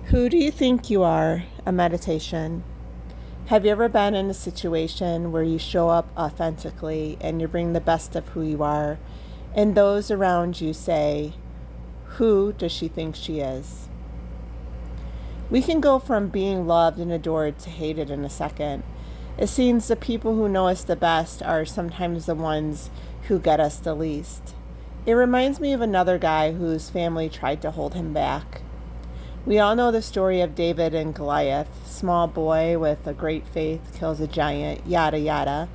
Who do you think you are? A meditation. Have you ever been in a situation where you show up authentically and you bring the best of who you are, and those around you say, "Who does she think she is?" We can go from being loved and adored to hated in a second. It seems the people who know us the best are sometimes the ones who get us the least. It reminds me of another guy whose family tried to hold him back. We all know the story of David and Goliath. Small boy with a great faith kills a giant, yada yada.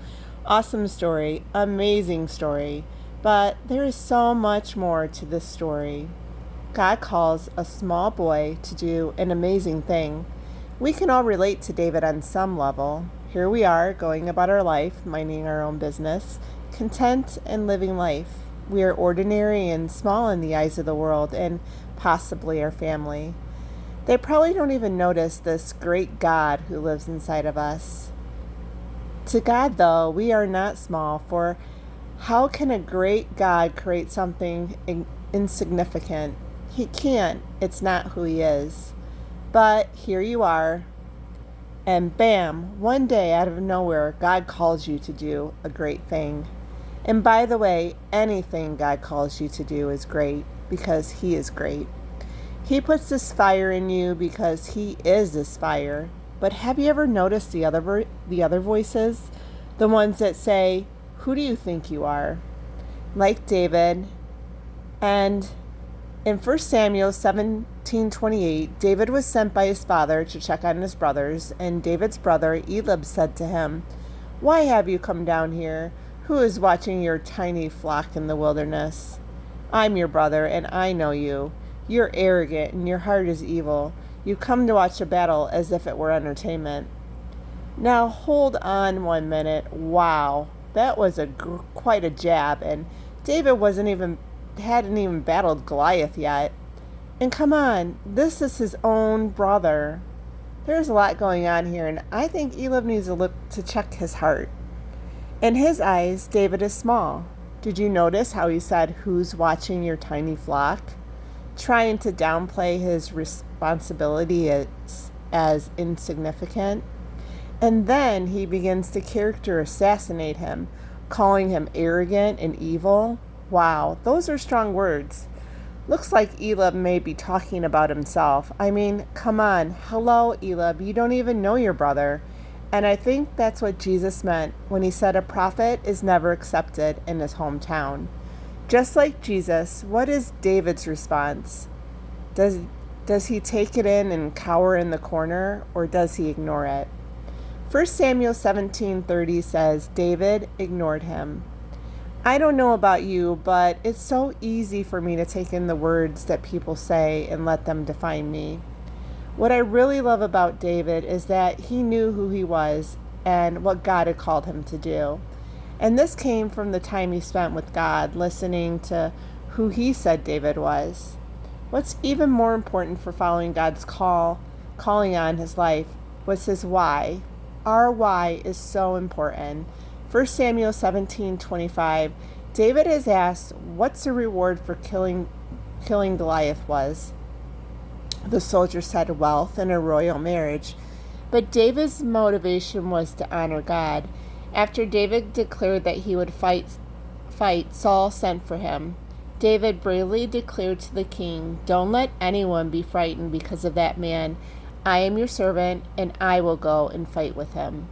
Awesome story, amazing story. But there is so much more to this story. God calls a small boy to do an amazing thing. We can all relate to David on some level. Here we are, going about our life, minding our own business, content and living life. We are ordinary and small in the eyes of the world and possibly our family. They probably don't even notice this great God who lives inside of us. To God, though, we are not small, for how can a great God create something insignificant? He can't. It's not who he is. But here you are, and bam, one day out of nowhere, God calls you to do a great thing. And by the way, anything God calls you to do is great because he is great. He puts this fire in you because he is this fire. But have you ever noticed the other voices? The ones that say, "Who do you think you are?" Like David. And in 1 Samuel 17:28, David was sent by his father to check on his brothers, and David's brother Eliab said to him, "Why have you come down here? Who is watching your tiny flock in the wilderness? I'm your brother, and I know you. You're arrogant, and your heart is evil. You come to watch a battle as if it were entertainment." Now hold on 1 minute. Wow, that was quite a jab, and David hadn't even battled Goliath yet. And come on, this is his own brother. There's a lot going on here, and I think Eliab needs to look to check his heart. In his eyes, David is small. Did you notice how he said, "Who's watching your tiny flock?" Trying to downplay his responsibility as insignificant. And then he begins to character assassinate him, calling him arrogant and evil. Wow, those are strong words. Looks like Eliab may be talking about himself. I mean, come on. Hello, Eliab. You don't even know your brother. And I think that's what Jesus meant when he said a prophet is never accepted in his hometown. Just like Jesus, what is David's response? Does he take it in and cower in the corner, or does he ignore it? 1 Samuel 17:30 says, David ignored him. I don't know about you, but it's so easy for me to take in the words that people say and let them define me. What I really love about David is that he knew who he was and what God had called him to do. And this came from the time he spent with God, listening to who he said David was. What's even more important for following God's calling on his life, was his why. Our why is so important. 1 Samuel 17:25, David is asked what's the reward for killing Goliath was. The soldier said wealth and a royal marriage. But David's motivation was to honor God. After David declared that he would fight, Saul sent for him. David bravely declared to the king, "Don't let anyone be frightened because of that man. I am your servant, and I will go and fight with him."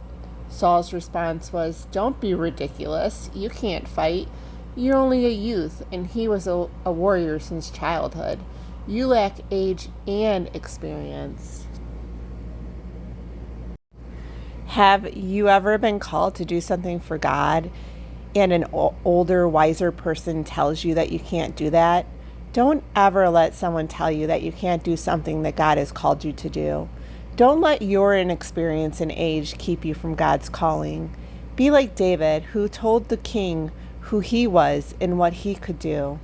Saul's response was, "Don't be ridiculous. You can't fight. You're only a youth, and he was a warrior since childhood. You lack age and experience." Have you ever been called to do something for God and an older, wiser person tells you that you can't do that? Don't ever let someone tell you that you can't do something that God has called you to do. Don't let your inexperience and age keep you from God's calling. Be like David, who told the king who he was and what he could do.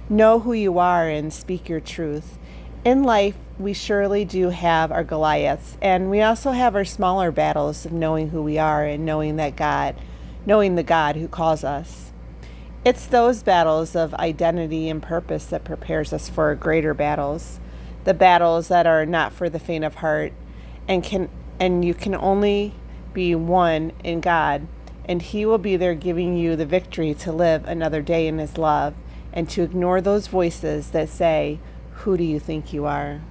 Know who you are and speak your truth. In life, we surely do have our Goliaths, and we also have our smaller battles of knowing who we are and knowing the God who calls us. It's those battles of identity and purpose that prepares us for greater battles. the battles that are not for the faint of heart, and you can only be one in God, and He will be there giving you the victory to live another day in His love and to ignore those voices that say, "Who do you think you are?"